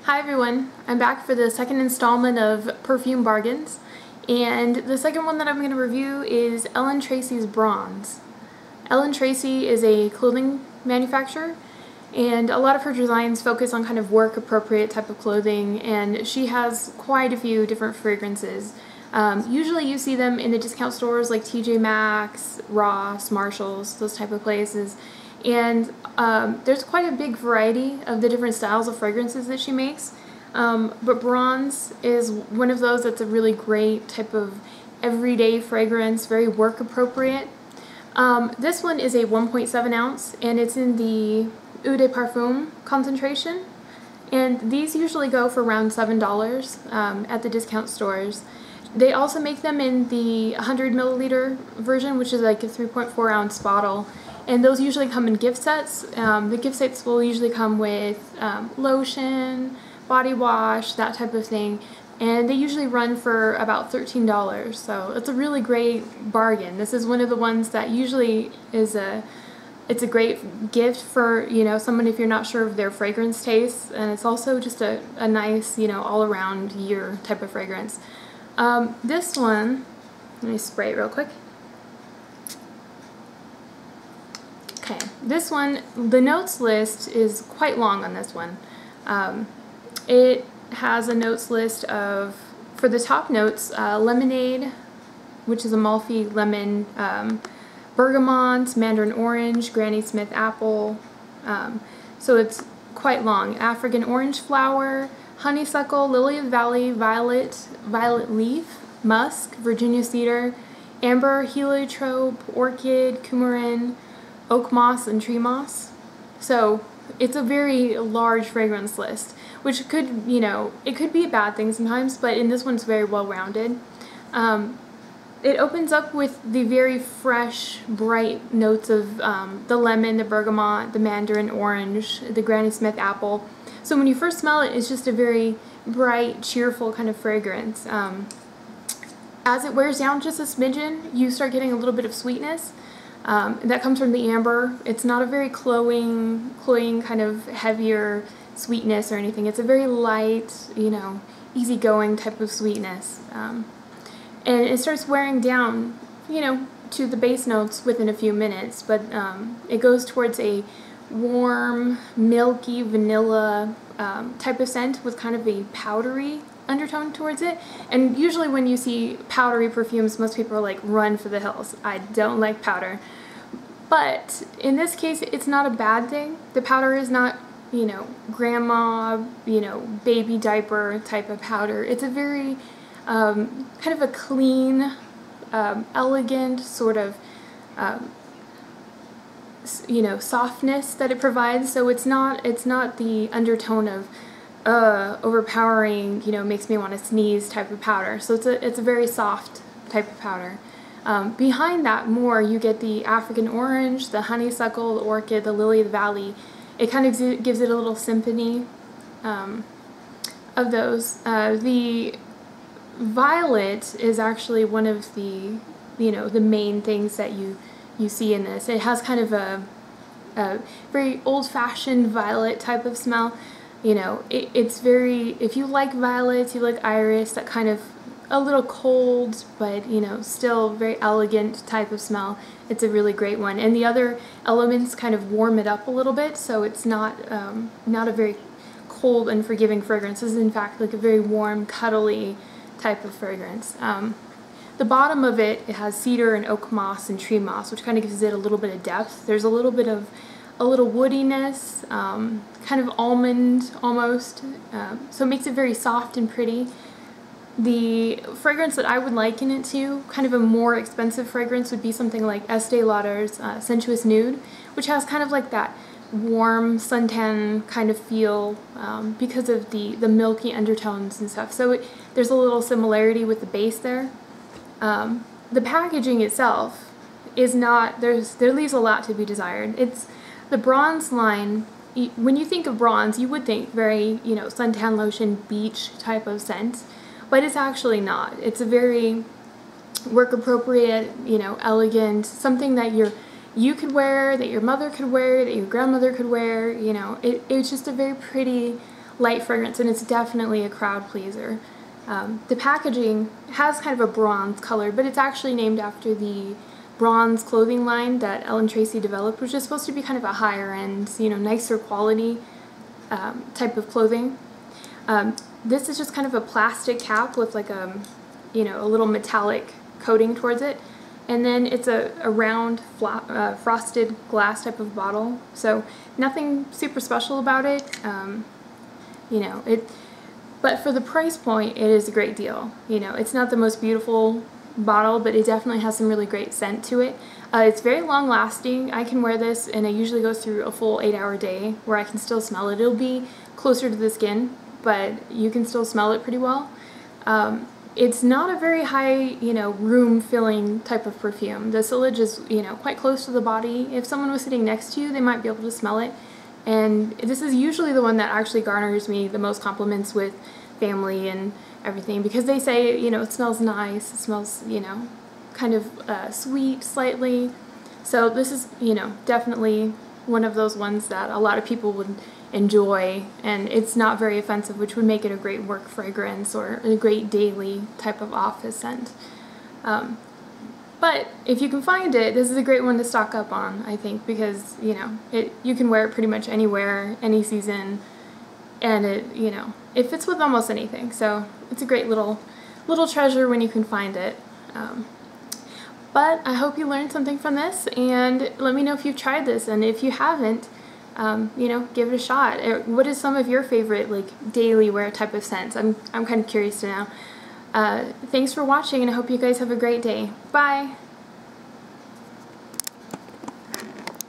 Hi everyone, I'm back for the second installment of Perfume Bargains, and the second one that I'm going to review is Ellen Tracy's Bronze. Ellen Tracy is a clothing manufacturer, and a lot of her designs focus on kind of work appropriate type of clothing, and she has quite a few different fragrances. Usually you see them in the discount stores like TJ Maxx, Ross, Marshalls, those type of places. And there's quite a big variety of the different styles of fragrances that she makes. But Bronze is one of those that's a really great type of everyday fragrance, very work appropriate. This one is a 1.7 ounce and it's in the Eau de Parfum concentration. And these usually go for around $7 at the discount stores. They also make them in the 100 milliliter version, which is like a 3.4 ounce bottle. And those usually come in gift sets. The gift sets will usually come with lotion, body wash, that type of thing. And they usually run for about $13. So it's a really great bargain. This is one of the ones that usually is it's a great gift for, someone if you're not sure of their fragrance tastes. And it's also just a nice, all around year type of fragrance. This one, let me spray it real quick. Okay, this one, the notes list is quite long on this one. It has a notes list of, for the top notes, lemonade, which is Amalfi lemon, bergamot, mandarin orange, Granny Smith apple, so it's quite long. African orange flower, honeysuckle, lily of the valley, violet leaf, musk, Virginia cedar, amber, heliotrope, orchid, coumarin, oak moss, and tree moss. So it's a very large fragrance list, which could, it could be a bad thing sometimes, but in this one it's very well rounded. It opens up with the very fresh, bright notes of the lemon, the bergamot, the mandarin orange, the Granny Smith apple. So when you first smell it, it's just a very bright, cheerful kind of fragrance. As it wears down just a smidgen, you start getting a little bit of sweetness. That comes from the amber. It's not a very cloying kind of heavier sweetness or anything. It's a very light, easygoing type of sweetness. And it starts wearing down, to the base notes within a few minutes, but it goes towards a warm, milky, vanilla type of scent with kind of a powdery undertone towards it. And usually when you see powdery perfumes, most people are like, run for the hills. I don't like powder. But in this case, it's not a bad thing. The powder is not, grandma, baby diaper type of powder. It's a very kind of a clean, elegant sort of softness that it provides. So it's not the undertone of overpowering, makes me want to sneeze type of powder. So it's a very soft type of powder. Behind that more, you get the African orange, the honeysuckle, the orchid, the lily of the valley. It kind of gives it a little symphony of those. The violet is actually one of the, the main things that you see in this. It has kind of a very old-fashioned violet type of smell. It's very, if you like violets, you like iris, that kind of a little cold, but still very elegant type of smell. It's a really great one. And the other elements kind of warm it up a little bit, so it's not a very cold, unforgiving fragrance. This is in fact like a very warm, cuddly type of fragrance. The bottom of it has cedar and oak moss and tree moss, which kind of gives it a little bit of depth. There's a little bit of woodiness, kind of almond almost, so it makes it very soft and pretty. The fragrance that I would liken it to, kind of a more expensive fragrance, would be something like Estee Lauder's Sensuous Nude, which has kind of like that warm suntan kind of feel because of the milky undertones and stuff. So there's a little similarity with the base there. The packaging itself is not, there leaves a lot to be desired. It's the Bronze line. When you think of Bronze, you would think very, suntan lotion, beach type of scent, but it's actually not. It's a very work appropriate, elegant, something that you could wear, that your mother could wear, that your grandmother could wear. It's just a very pretty, light fragrance, and it's definitely a crowd pleaser. The packaging has kind of a bronze color, but it's actually named after the bronze clothing line that Tracy developed, which is supposed to be kind of a higher end, nicer quality type of clothing. This is just kind of a plastic cap with like a little metallic coating towards it, and then it's a round frosted glass type of bottle, so nothing super special about it. But for the price point, it is a great deal. It's not the most beautiful bottle, but it definitely has some really great scent to it. It's very long lasting. I can wear this and it usually goes through a full 8-hour day where I can still smell it. It'll be closer to the skin, but you can still smell it pretty well. It's not a very high, room filling type of perfume. The sillage is, quite close to the body. If someone was sitting next to you, they might be able to smell it. And this is usually the one that actually garners me the most compliments with family and everything, because they say, it smells nice, it smells, kind of sweet slightly. So this is, definitely one of those ones that a lot of people would enjoy, and it's not very offensive, which would make it a great work fragrance or a great daily type of office scent. But if you can find it, this is a great one to stock up on, I think, because, you can wear it pretty much anywhere, any season, and it fits with almost anything. So it's a great little treasure when you can find it. But I hope you learned something from this, and let me know if you've tried this, and if you haven't, give it a shot. What is some of your favorite, daily wear type of scents? I'm kind of curious to know. Thanks for watching, and I hope you guys have a great day. Bye!